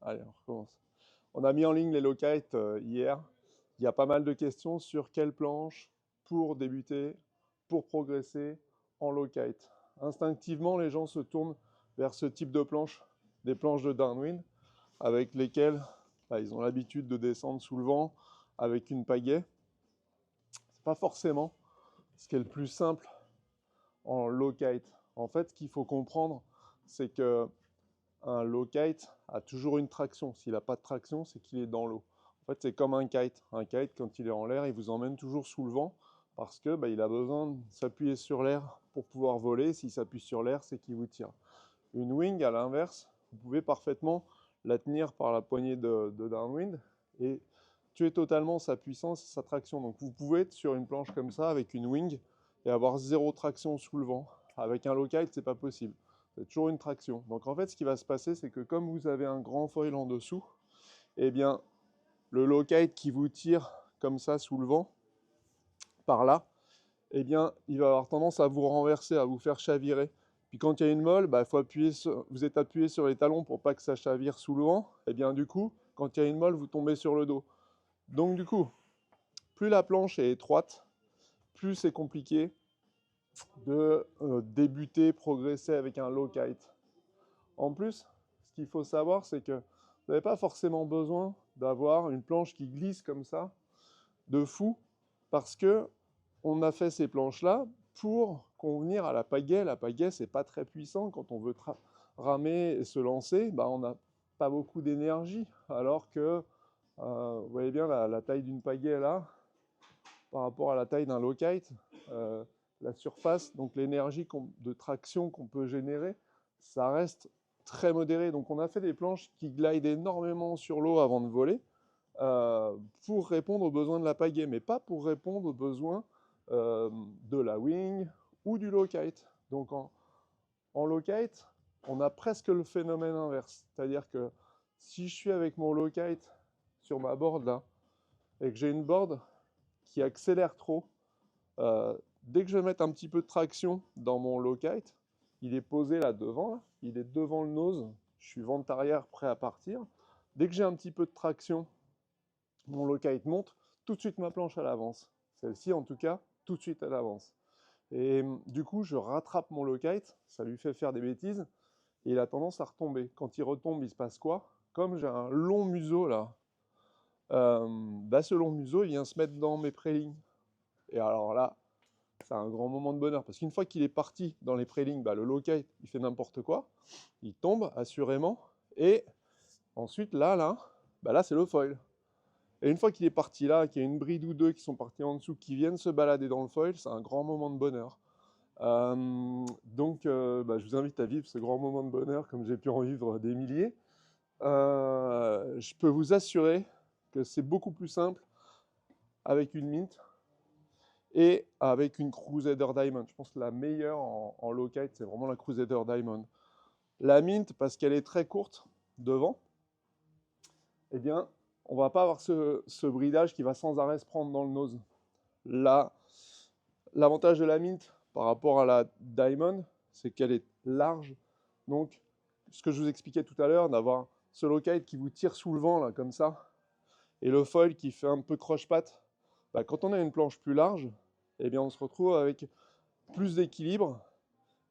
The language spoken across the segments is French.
Allez, on recommence. On a mis en ligne les low-kites hier. Il y a pas mal de questions sur quelle planche pour débuter, pour progresser en low-kite. Instinctivement, les gens se tournent vers ce type de planche, des planches de downwind, avec lesquelles ils ont l'habitude de descendre sous le vent avec une pagaie. C'est pas forcément ce qui est le plus simple en low-kite. En fait, ce qu'il faut comprendre, c'est que un low kite a toujours une traction. S'il n'a pas de traction, c'est qu'il est dans l'eau. En fait, c'est comme un kite. Un kite, quand il est en l'air, il vous emmène toujours sous le vent parce que il a besoin de s'appuyer sur l'air pour pouvoir voler. S'il s'appuie sur l'air, c'est qu'il vous tire. Une wing, à l'inverse, vous pouvez parfaitement la tenir par la poignée de downwind et tuer totalement sa puissance et sa traction. Donc vous pouvez être sur une planche comme ça avec une wing et avoir zéro traction sous le vent. Avec un low kite, c'est pas possible. C'est toujours une traction. Donc en fait, ce qui va se passer, c'est que comme vous avez un grand foil en dessous, eh bien, le low kite qui vous tire comme ça sous le vent, par là, eh bien, il va avoir tendance à vous renverser, à vous faire chavirer. Puis quand il y a une molle, faut appuyer vous êtes appuyé sur les talons pour pas que ça chavire sous le vent. Eh bien, du coup, quand il y a une molle, vous tombez sur le dos. Donc du coup, plus la planche est étroite, plus c'est compliqué de débuter, progresser avec un low kite. En plus, ce qu'il faut savoir, c'est que vous n'avez pas forcément besoin d'avoir une planche qui glisse comme ça, de fou, parce que on a fait ces planches-là pour convenir à la pagaie. La pagaie, c'est pas très puissant. Quand on veut ramer et se lancer, on n'a pas beaucoup d'énergie. Alors que, vous voyez bien la taille d'une pagaie là, par rapport à la taille d'un low kite, la surface, donc l'énergie de traction qu'on peut générer, ça reste très modéré. Donc on a fait des planches qui glident énormément sur l'eau avant de voler pour répondre aux besoins de la pagaie, mais pas pour répondre aux besoins de la wing ou du low kite. Donc en low kite, on a presque le phénomène inverse. C'est-à-dire que si je suis avec mon low kite sur ma board là, et que j'ai une board qui accélère trop, dès que je vais mettre un petit peu de traction dans mon low kite, il est posé là devant, là, il est devant le nose, je suis vente arrière prêt à partir. Dès que j'ai un petit peu de traction, mon low kite monte, tout de suite ma planche elle avance. Celle-ci en tout cas, tout de suite elle avance. Et du coup, je rattrape mon low kite, ça lui fait faire des bêtises, et il a tendance à retomber. Quand il retombe, il se passe quoi? Comme j'ai un long museau là, ce long museau, il vient se mettre dans mes pré-lignes. Et alors là, c'est un grand moment de bonheur. Parce qu'une fois qu'il est parti dans les pré-lignes, le low kite, il fait n'importe quoi. Il tombe, assurément. Et ensuite, là c'est le foil. Et une fois qu'il est parti là, qu'il y a une bride ou deux qui sont partis en dessous, qui viennent se balader dans le foil, c'est un grand moment de bonheur. Je vous invite à vivre ce grand moment de bonheur comme j'ai pu en vivre des milliers. Je peux vous assurer que c'est beaucoup plus simple avec une mint et avec une Crusader Diamond. Je pense que la meilleure en low kite, c'est vraiment la Crusader Diamond. La mint, parce qu'elle est très courte devant, eh bien, on ne va pas avoir ce bridage qui va sans arrêt se prendre dans le nose. Là, l'avantage de la mint par rapport à la Diamond, c'est qu'elle est large. Donc, ce que je vous expliquais tout à l'heure, d'avoir ce low kite qui vous tire sous le vent, là, comme ça, et le foil qui fait un peu croche-patte, quand on a une planche plus large, eh bien, on se retrouve avec plus d'équilibre,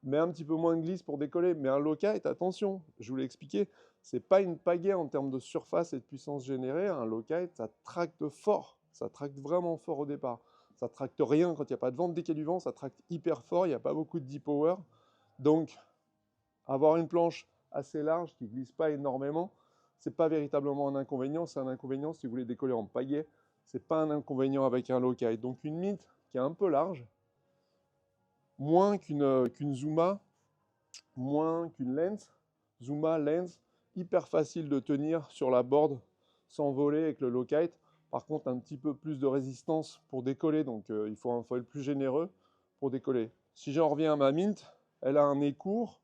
mais un petit peu moins de glisse pour décoller. Mais un low kite, attention, je vous l'ai expliqué, c'est pas une pagaie en termes de surface et de puissance générée. Un low kite, ça tracte fort, ça tracte vraiment fort au départ. Ça tracte rien quand il n'y a pas de vent. Dès qu'il y a du vent, ça tracte hyper fort, il n'y a pas beaucoup de deep power. Donc, avoir une planche assez large qui ne glisse pas énormément, c'est pas véritablement un inconvénient. C'est un inconvénient si vous voulez décoller en pagaie. C'est pas un inconvénient avec un low kite. Donc une mint qui est un peu large, moins qu'une Zuma, moins qu'une Lens. Zuma, Lens, hyper facile de tenir sur la board sans voler avec le low kite. Par contre, un petit peu plus de résistance pour décoller, donc il faut un foil plus généreux pour décoller. Si j'en reviens à ma mint, elle a un nez court,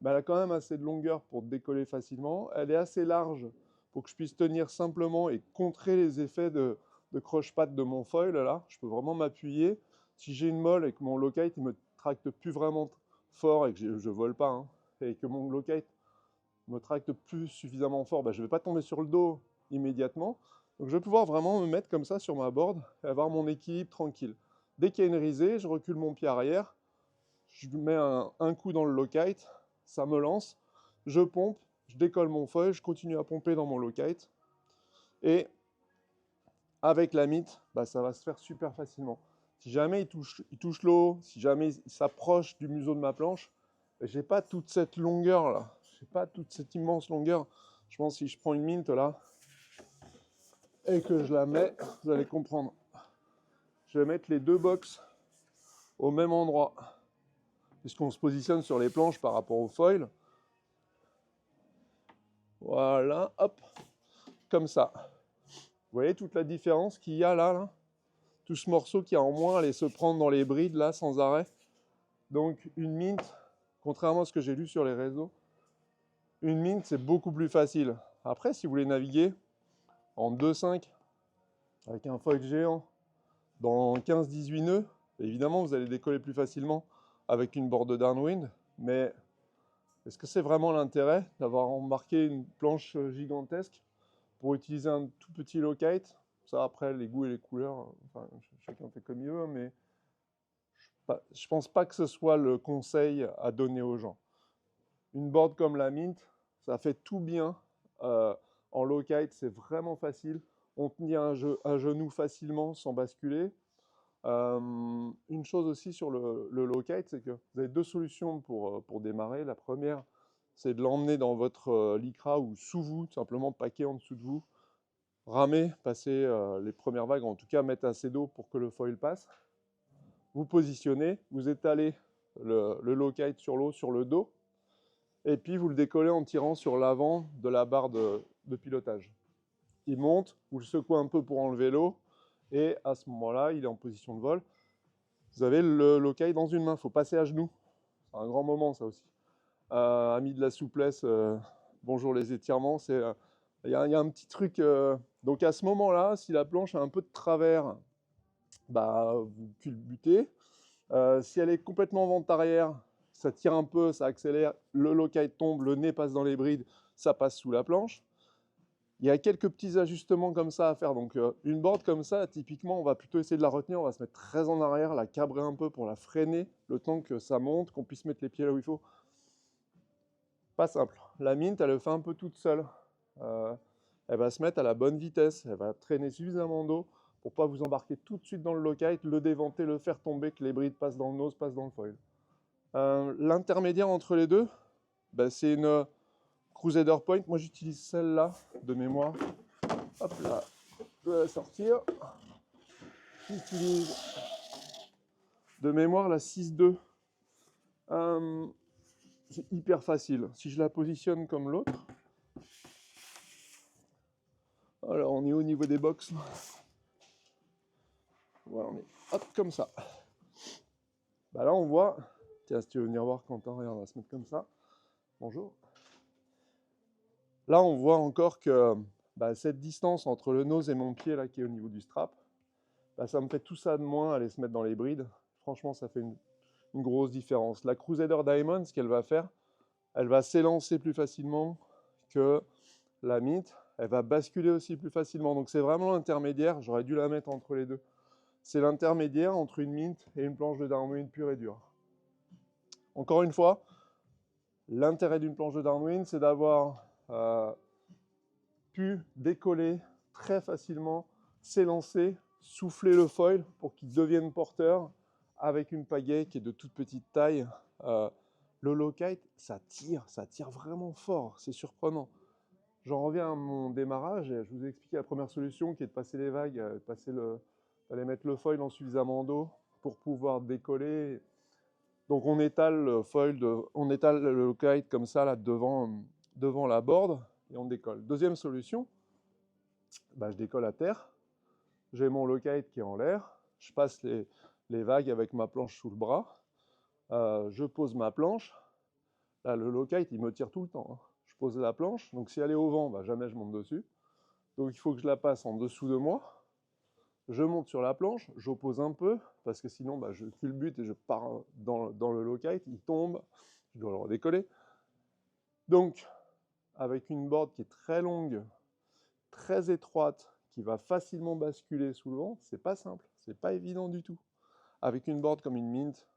mais elle a quand même assez de longueur pour décoller facilement. Elle est assez large pour que je puisse tenir simplement et contrer les effets de croche-patte de mon foil. Là, je peux vraiment m'appuyer. Si j'ai une molle et que mon low kite ne me tracte plus vraiment fort et que je ne vole pas, et que mon low kite me tracte plus suffisamment fort, je ne vais pas tomber sur le dos immédiatement. Donc je vais pouvoir vraiment me mettre comme ça sur ma board et avoir mon équilibre tranquille. Dès qu'il y a une risée, je recule mon pied arrière, je mets un coup dans le low kite, ça me lance, je pompe, je décolle mon foil, je continue à pomper dans mon low kite. Et avec la mythe, ça va se faire super facilement. Si jamais il touche l'eau, si jamais il s'approche du museau de ma planche, je n'ai pas toute cette longueur là, je n'ai pas toute cette immense longueur. Je pense que si je prends une mint là et que je la mets, vous allez comprendre. Je vais mettre les deux box au même endroit, puisqu'on se positionne sur les planches par rapport au foil. Voilà, hop, comme ça. Vous voyez toute la différence qu'il y a là. Tout ce morceau qui a en moins allait se prendre dans les brides là sans arrêt. Donc une mint, contrairement à ce que j'ai lu sur les réseaux, une mint c'est beaucoup plus facile. Après, si vous voulez naviguer en 2-5 avec un foil géant dans 15-18 nœuds, évidemment vous allez décoller plus facilement avec une board de downwind, mais est-ce que c'est vraiment l'intérêt d'avoir embarqué une planche gigantesque pour utiliser un tout petit low kite? Ça, après, les goûts et les couleurs, enfin, chacun fait comme il veut, mais je pense pas que ce soit le conseil à donner aux gens. Une board comme la Mint, ça fait tout bien. En low kite, c'est vraiment facile. On tient à genou facilement sans basculer. Une chose aussi sur le low kite, c'est que vous avez deux solutions pour démarrer. La première, c'est de l'emmener dans votre lycra ou sous vous, tout simplement paquer en dessous de vous, ramer, passer les premières vagues, en tout cas mettre assez d'eau pour que le foil passe. Vous positionnez, vous étalez le low kite sur l'eau, sur le dos, et puis vous le décollez en tirant sur l'avant de la barre de pilotage. Il monte, vous le secouez un peu pour enlever l'eau, et à ce moment-là, il est en position de vol. Vous avez le low kite dans une main, il faut passer à genoux. C'est un grand moment ça aussi. Amis de la souplesse, bonjour les étirements, il y a un petit truc. Donc à ce moment-là, si la planche a un peu de travers, vous culbutez. Si elle est complètement vente arrière, ça tire un peu, ça accélère, le low kite tombe, le nez passe dans les brides, ça passe sous la planche. Il y a quelques petits ajustements comme ça à faire. Donc une board comme ça, typiquement, on va plutôt essayer de la retenir, on va se mettre très en arrière, la cabrer un peu pour la freiner, le temps que ça monte, qu'on puisse mettre les pieds là où il faut. Pas simple. La mint, elle le fait un peu toute seule. Elle va se mettre à la bonne vitesse, elle va traîner suffisamment d'eau pour ne pas vous embarquer tout de suite dans le low kite, le déventer, le faire tomber, que les brides passent dans le nose, passent dans le foil. L'intermédiaire entre les deux, c'est une Crusader Point. Moi j'utilise celle-là de mémoire. Hop là, je vais la sortir. J'utilise de mémoire la 6.2. C'est hyper facile. Si je la positionne comme l'autre, alors on est au niveau des box. Voilà, on est hop comme ça. Là on voit, tiens si tu veux venir voir Quentin, regarde, on va se mettre comme ça. Bonjour. Là on voit encore que cette distance entre le nose et mon pied là qui est au niveau du strap, ça me fait tout ça de moins aller se mettre dans les brides. Franchement ça fait une grosse différence. La Crusader Diamond, ce qu'elle va faire, elle va s'élancer plus facilement que la Mint. Elle va basculer aussi plus facilement. Donc c'est vraiment l'intermédiaire, j'aurais dû la mettre entre les deux. C'est l'intermédiaire entre une Mint et une planche de downwind pure et dure. Encore une fois, l'intérêt d'une planche de downwind, c'est d'avoir pu décoller très facilement, s'élancer, souffler le foil pour qu'il devienne porteur avec une pagaie qui est de toute petite taille. Le low kite, ça tire vraiment fort, c'est surprenant. J'en reviens à mon démarrage, et je vous ai expliqué la première solution qui est de passer les vagues, d'aller mettre le foil en suffisamment d'eau pour pouvoir décoller. Donc on étale le foil, on étale le low kite comme ça là, devant la board et on décolle. Deuxième solution, je décolle à terre, j'ai mon low kite qui est en l'air, je passe les vagues avec ma planche sous le bras, je pose ma planche, là le low kite il me tire tout le temps, hein. Je pose la planche, donc si elle est au vent, jamais je monte dessus, donc il faut que je la passe en dessous de moi, je monte sur la planche, j'oppose un peu, parce que sinon je culbute et je pars dans le low kite, il tombe, je dois le redécoller. Donc avec une board qui est très longue, très étroite, qui va facilement basculer sous le vent, c'est pas simple, c'est pas évident du tout. Avec une board comme une Mint,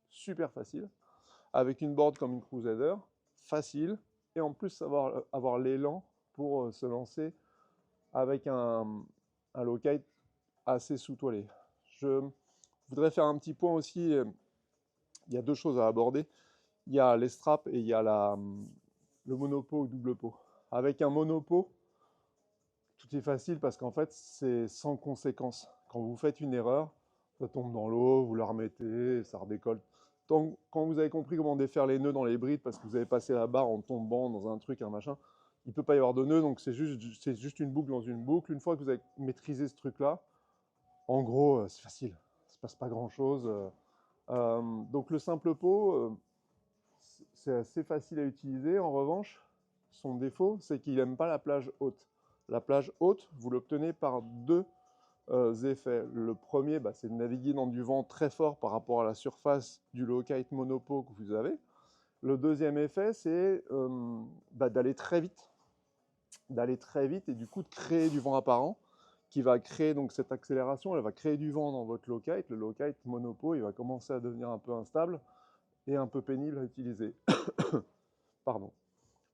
super facile. Avec une board comme une Crusader, facile. Et en plus, avoir l'élan pour se lancer avec un low kite assez sous-toilé. Je voudrais faire un petit point aussi. Il y a deux choses à aborder. Il y a les straps et il y a le monopôt ou double pot. Avec un monopôt, tout est facile parce qu'en fait, c'est sans conséquence. Quand vous faites une erreur, ça tombe dans l'eau, vous la remettez, ça redécolle. Quand vous avez compris comment défaire les nœuds dans les brides parce que vous avez passé la barre en tombant dans un truc, un machin, il ne peut pas y avoir de nœuds, donc c'est juste une boucle dans une boucle. Une fois que vous avez maîtrisé ce truc-là, en gros, c'est facile. Ça ne se passe pas grand-chose. Donc le simple pot, c'est assez facile à utiliser. En revanche, son défaut, c'est qu'il n'aime pas la plage haute. La plage haute, vous l'obtenez par deux effets. Le premier, c'est de naviguer dans du vent très fort par rapport à la surface du low kite monopo que vous avez. Le deuxième effet, c'est d'aller très vite. D'aller très vite et du coup de créer du vent apparent qui va créer donc cette accélération, elle va créer du vent dans votre low kite. Le low kite monopo, il va commencer à devenir un peu instable et un peu pénible à utiliser. Pardon.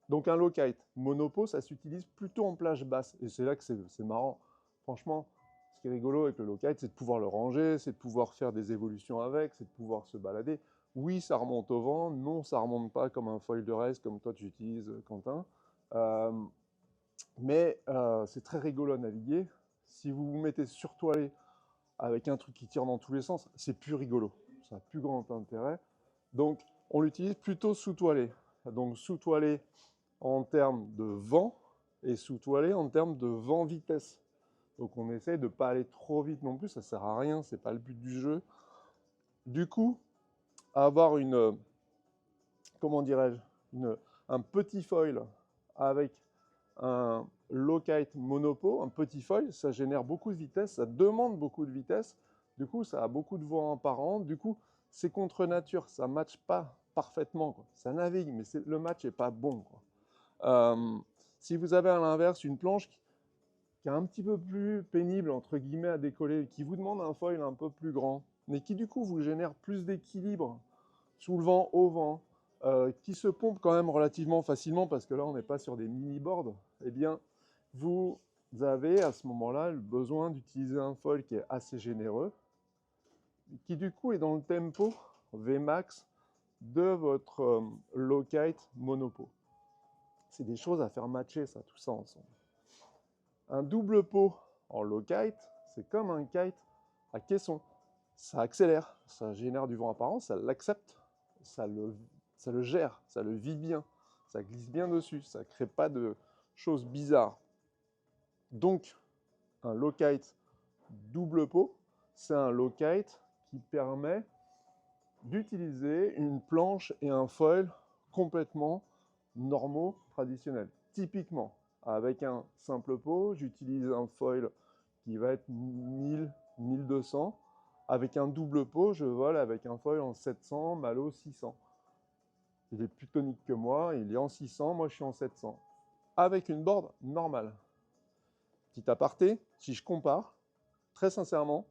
Donc un low kite monopo, ça s'utilise plutôt en plage basse. Et c'est là que c'est marrant. Franchement, ce qui est rigolo avec le low kite, c'est de pouvoir le ranger, c'est de pouvoir faire des évolutions avec, c'est de pouvoir se balader. Oui, ça remonte au vent. Non, ça remonte pas comme un foil de race comme toi tu utilises, Quentin. Mais c'est très rigolo à naviguer. Si vous vous mettez surtoilé avec un truc qui tire dans tous les sens, c'est plus rigolo. Ça n'a plus grand intérêt. Donc, on l'utilise plutôt sous-toilé. Donc, sous-toilé en termes de vent et sous-toilé en termes de vent-vitesse. Donc, on essaye de ne pas aller trop vite non plus, ça ne sert à rien, ce n'est pas le but du jeu. Du coup, avoir comment dirais-je, un petit foil avec un low kite monopo, un petit foil, ça génère beaucoup de vitesse, ça demande beaucoup de vitesse, du coup ça a beaucoup de vent apparent, du coup c'est contre nature, ça ne matche pas parfaitement, quoi. Ça navigue, mais le match n'est pas bon, quoi. Si vous avez à l'inverse une planche qui est un petit peu plus pénible entre guillemets à décoller, qui vous demande un foil un peu plus grand, mais qui du coup vous génère plus d'équilibre sous le vent, au vent, qui se pompe quand même relativement facilement parce que là on n'est pas sur des mini-boards, eh bien vous avez à ce moment-là le besoin d'utiliser un foil qui est assez généreux, qui du coup est dans le tempo Vmax de votre low kite monopo. C'est des choses à faire matcher ça, tout ça ensemble. Un double pot en low kite, c'est comme un kite à caisson. Ça accélère, ça génère du vent apparent, ça l'accepte, ça le gère, ça le vit bien, ça glisse bien dessus, ça ne crée pas de choses bizarres. Donc, un low kite double pot, c'est un low kite qui permet d'utiliser une planche et un foil complètement normaux, traditionnels. Typiquement, avec un simple pot, j'utilise un foil qui va être 1000, 1200. Avec un double pot, je vole avec un foil en 700, Malo 600. Il est plus tonique que moi, il est en 600, moi je suis en 700. Avec une board normale. Petit aparté, si je compare, très sincèrement,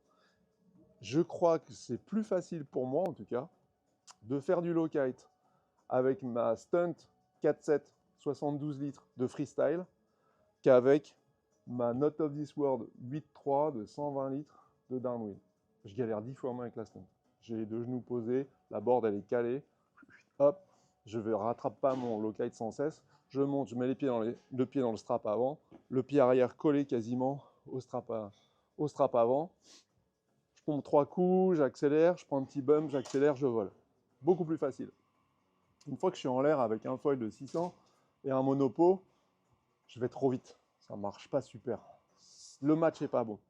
je crois que c'est plus facile pour moi en tout cas de faire du low kite avec ma Stunt 4.7 72 litres de freestyle qu'avec ma Not of This World 8.3 de 120 litres de downwind. Je galère 10 fois moins avec la Stunt. J'ai les deux genoux posés, la board elle est calée, hop, je ne rattrape pas mon low kite sans cesse, je monte, je mets le pied dans le strap avant, le pied arrière collé quasiment au strap avant, je pompe 3 coups, j'accélère, je prends un petit bump, j'accélère, je vole. Beaucoup plus facile. Une fois que je suis en l'air avec un foil de 600 et un monopo, je vais trop vite. Ça ne marche pas super. Le match n'est pas bon.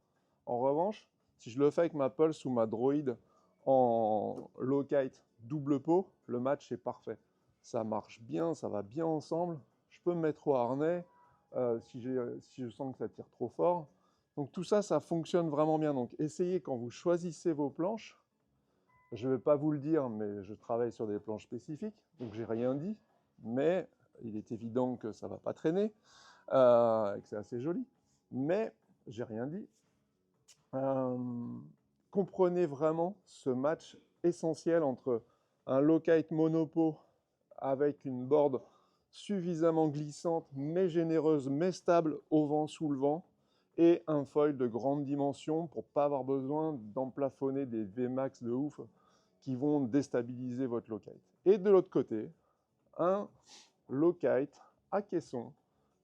En revanche, si je le fais avec ma Pulse ou ma Droid en low kite double pot, le match est parfait. Ça marche bien, ça va bien ensemble. Je peux me mettre au harnais si je sens que ça tire trop fort. Donc tout ça, ça fonctionne vraiment bien. Donc essayez quand vous choisissez vos planches. Je ne vais pas vous le dire, mais je travaille sur des planches spécifiques, donc j'ai rien dit. Mais il est évident que ça ne va pas traîner, et que c'est assez joli. Mais, j'ai rien dit, comprenez vraiment ce match essentiel entre un low-kite monopo avec une board suffisamment glissante, mais généreuse, mais stable au vent, sous le vent, et un foil de grande dimension pour ne pas avoir besoin d'emplafonner des Vmax de ouf qui vont déstabiliser votre low-kite. Et de l'autre côté, un low-kite à caisson,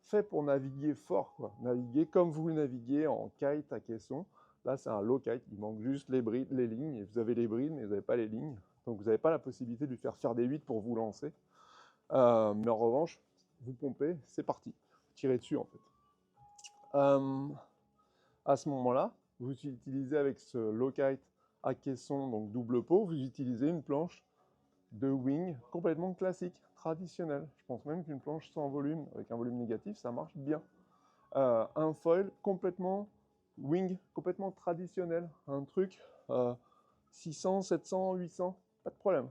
fait pour naviguer fort, quoi. Naviguer comme vous naviguez en kite à caisson. Là, c'est un low-kite, il manque juste les brides, les lignes, et vous avez les brides, mais vous n'avez pas les lignes. Donc, vous n'avez pas la possibilité de lui faire des 8 pour vous lancer. Mais en revanche, vous pompez, c'est parti. Tirez dessus, en fait. À ce moment-là, vous utilisez avec ce low-kite à caisson, donc double pot, vous utilisez une planche de wing complètement classique, traditionnelle. Je pense même qu'une planche sans volume, avec un volume négatif, ça marche bien. Un foil complètement wing, complètement traditionnel. Un truc 600, 700, 800, pas de problème.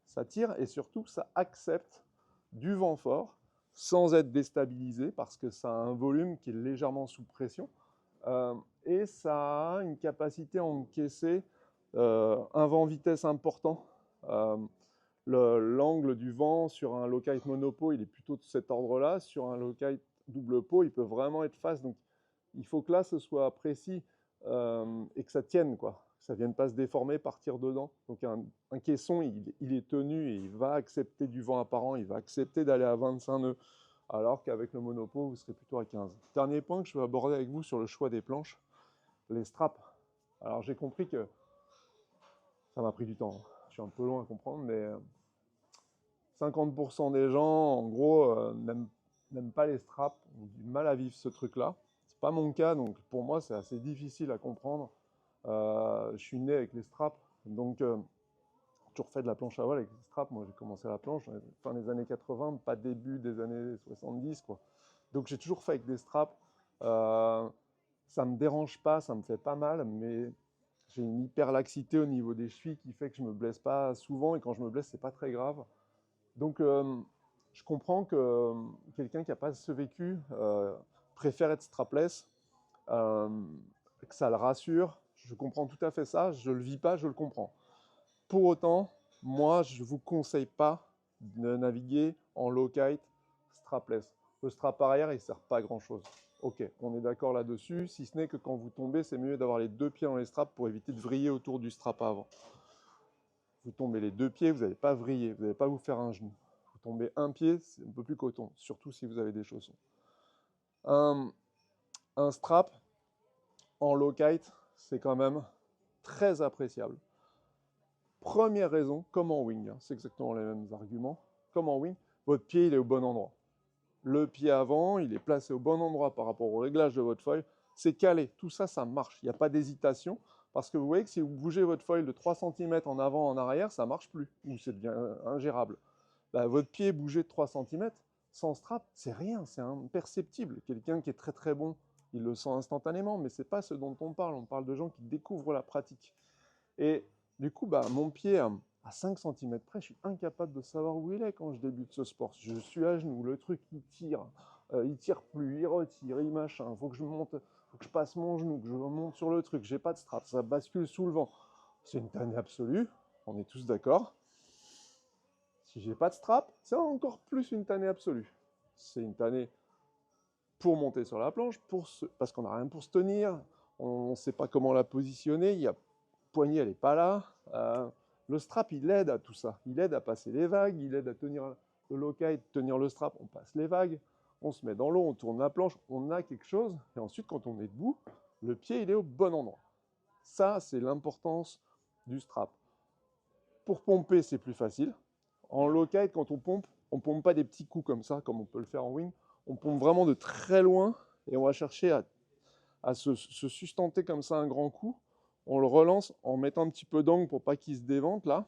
Ça tire et surtout, ça accepte du vent fort sans être déstabilisé parce que ça a un volume qui est légèrement sous pression. Et ça a une capacité à encaisser un vent vitesse important. L'angle du vent sur un low-kite monopo, il est plutôt de cet ordre-là. Sur un low-kite double pot, il peut vraiment être face. Donc, il faut que là, ce soit précis et que ça tienne, quoi. Que ça ne vienne pas se déformer, partir dedans. Donc, un caisson, il est tenu et il va accepter du vent apparent. Il va accepter d'aller à 25 nœuds. Alors qu'avec le monopo, vous serez plutôt à 15. Dernier point que je vais aborder avec vous sur le choix des planches, les straps. Alors, j'ai compris que ça m'a pris du temps. Je suis un peu long à comprendre, mais 50% des gens, en gros, n'aiment pas les straps, ont du mal à vivre ce truc-là. C'est pas mon cas, donc pour moi, c'est assez difficile à comprendre. Je suis né avec les straps, donc j'ai toujours fait de la planche à voile avec les straps. Moi, j'ai commencé la planche fin des années 80, pas début des années 70, quoi. Donc j'ai toujours fait avec des straps. Ça me dérange pas, ça me fait pas mal, mais j'ai une hyperlaxité au niveau des chevilles qui fait que je me blesse pas souvent, et quand je me blesse, c'est pas très grave. Donc, je comprends que quelqu'un qui n'a pas ce vécu préfère être strapless, que ça le rassure. Je comprends tout à fait ça. Je ne le vis pas, je le comprends. Pour autant, moi, je ne vous conseille pas de naviguer en low-kite strapless. Le strap arrière, il ne sert pas à grand-chose. Ok, on est d'accord là-dessus, si ce n'est que quand vous tombez, c'est mieux d'avoir les deux pieds dans les straps pour éviter de vriller autour du strap avant. Vous tombez les deux pieds, vous n'allez pas vriller, vous n'allez pas vous faire un genou. Vous tombez un pied, c'est un peu plus coton, surtout si vous avez des chaussons. Un strap en low-kite, c'est quand même très appréciable. Première raison, comme en wing, hein, c'est exactement les mêmes arguments. Comme en wing, votre pied il est au bon endroit. Le pied avant, il est placé au bon endroit par rapport au réglage de votre foil. C'est calé, tout ça, ça marche. Il n'y a pas d'hésitation. Parce que vous voyez que si vous bougez votre foil de 3 cm en avant, en arrière, ça ne marche plus. Ou ça devient ingérable. Bah, votre pied bougé de 3 cm, sans strap, c'est rien, c'est imperceptible. Quelqu'un qui est très très bon, il le sent instantanément, mais ce n'est pas ce dont on parle. On parle de gens qui découvrent la pratique. Et du coup, bah, mon pied à 5 cm près, je suis incapable de savoir où il est quand je débute ce sport. Je suis à genoux, le truc il tire plus, il retire, il machin. Il faut que je monte, faut que je passe mon genou, que je monte sur le truc. J'ai pas de strap, ça bascule sous le vent. C'est une tannée absolue, on est tous d'accord. Si j'ai pas de strap, c'est encore plus une tannée absolue. C'est une tannée pour monter sur la planche, parce qu'on n'a rien pour se tenir, on ne sait pas comment la positionner, il y a poignée, elle n'est pas là. Le strap, il aide à tout ça. Il aide à passer les vagues, il aide à tenir le low-kite, tenir le strap, on passe les vagues, on se met dans l'eau, on tourne la planche, on a quelque chose, et ensuite, quand on est debout, le pied, il est au bon endroit. Ça, c'est l'importance du strap. Pour pomper, c'est plus facile. En low-kite, quand on pompe pas des petits coups comme ça, comme on peut le faire en wing. On pompe vraiment de très loin et on va chercher à se sustenter comme ça un grand coup. On le relance en mettant un petit peu d'angle pour pas qu'il se dévente là.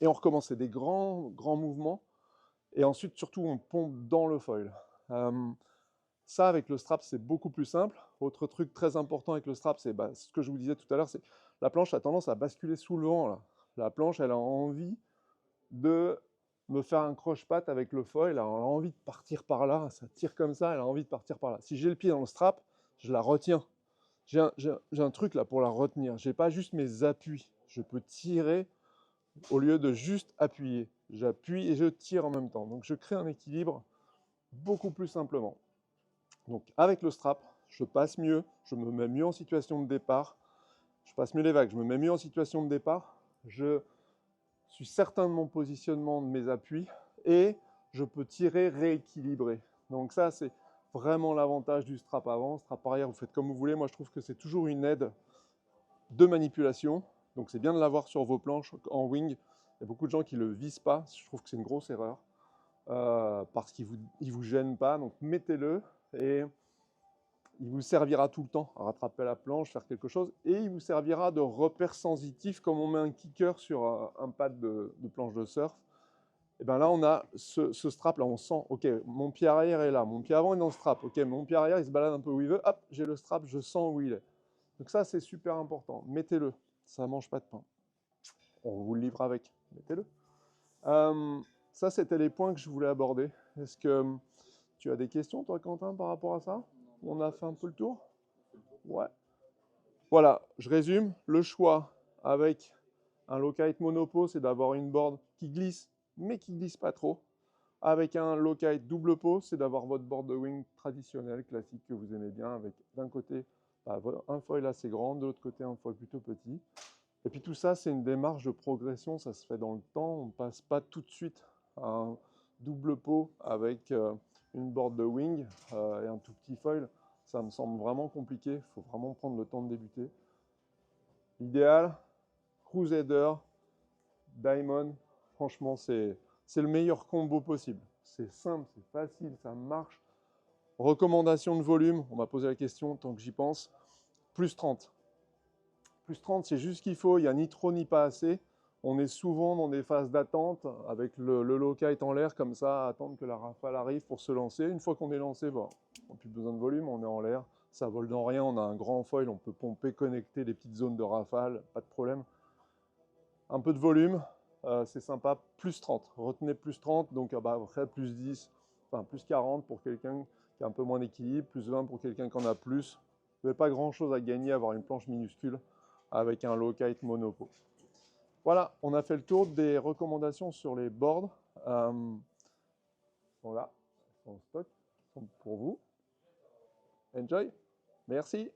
Et on recommence, c'est des grands mouvements. Et ensuite, surtout, on pompe dans le foil. Ça, avec le strap, c'est beaucoup plus simple. Autre truc très important avec le strap, c'est ce que je vous disais tout à l'heure, c'est la planche a tendance à basculer sous le vent. Là. La planche, elle a envie de me faire un croche-patte avec le foil, elle a envie de partir par là, ça tire comme ça, elle a envie de partir par là. Si j'ai le pied dans le strap, je la retiens. J'ai un truc là pour la retenir. J'ai pas juste mes appuis. Je peux tirer au lieu de juste appuyer. J'appuie et je tire en même temps. Donc je crée un équilibre beaucoup plus simplement. Donc avec le strap, je passe mieux, je me mets mieux en situation de départ, je passe mieux les vagues, je me mets mieux en situation de départ, je suis certain de mon positionnement, de mes appuis, et je peux tirer rééquilibré. Donc ça, c'est vraiment l'avantage du strap avant. Strap arrière, vous faites comme vous voulez. Moi, je trouve que c'est toujours une aide de manipulation. Donc c'est bien de l'avoir sur vos planches en wing. Il y a beaucoup de gens qui ne le visent pas. Je trouve que c'est une grosse erreur. Parce qu'il ne vous gêne pas. Donc mettez-le et il vous servira tout le temps à rattraper la planche, faire quelque chose. Et il vous servira de repère sensitif comme on met un kicker sur un pad de planche de surf. Et bien là, on a ce strap, là, on sent, ok, mon pied arrière est là, mon pied avant est dans le strap, ok, mon pied arrière, il se balade un peu où il veut, hop, j'ai le strap, je sens où il est. Donc ça, c'est super important. Mettez-le, ça ne mange pas de pain. On vous le livre avec, mettez-le. Ça, c'était les points que je voulais aborder. Est-ce que tu as des questions, toi, Quentin, par rapport à ça? On a fait un peu le tour? Ouais. Voilà, je résume. Le choix avec un low-kite monopo, c'est d'avoir une board qui glisse, mais qui ne glisse pas trop. Avec un low-kite double pot, c'est d'avoir votre board de wing traditionnel, classique, que vous aimez bien, avec d'un côté un foil assez grand, de l'autre côté un foil plutôt petit. Et puis tout ça, c'est une démarche de progression, ça se fait dans le temps, on ne passe pas tout de suite à un double pot avec une board de wing et un tout petit foil. Ça me semble vraiment compliqué, il faut vraiment prendre le temps de débuter. L'idéal, Crusader, Diamond, franchement, c'est le meilleur combo possible. C'est simple, c'est facile, ça marche. Recommandation de volume, on m'a posé la question tant que j'y pense. Plus 30. Plus 30, c'est juste ce qu'il faut, il n'y a ni trop ni pas assez. On est souvent dans des phases d'attente avec le low-kite en l'air comme ça, à attendre que la rafale arrive pour se lancer. Une fois qu'on est lancé, bon, on n'a plus besoin de volume, on est en l'air. Ça vole dans rien, on a un grand foil, on peut pomper, connecter les petites zones de rafale, pas de problème. Un peu de volume, c'est sympa, plus 30. Retenez plus 30, donc après plus 10, enfin plus 40 pour quelqu'un qui a un peu moins d'équilibre, plus 20 pour quelqu'un qui en a plus. Vous n'avez pas grand chose à gagner à avoir une planche minuscule avec un low-kite monopo. Voilà, on a fait le tour des recommandations sur les boards. Voilà, en stock, pour vous. Enjoy, merci.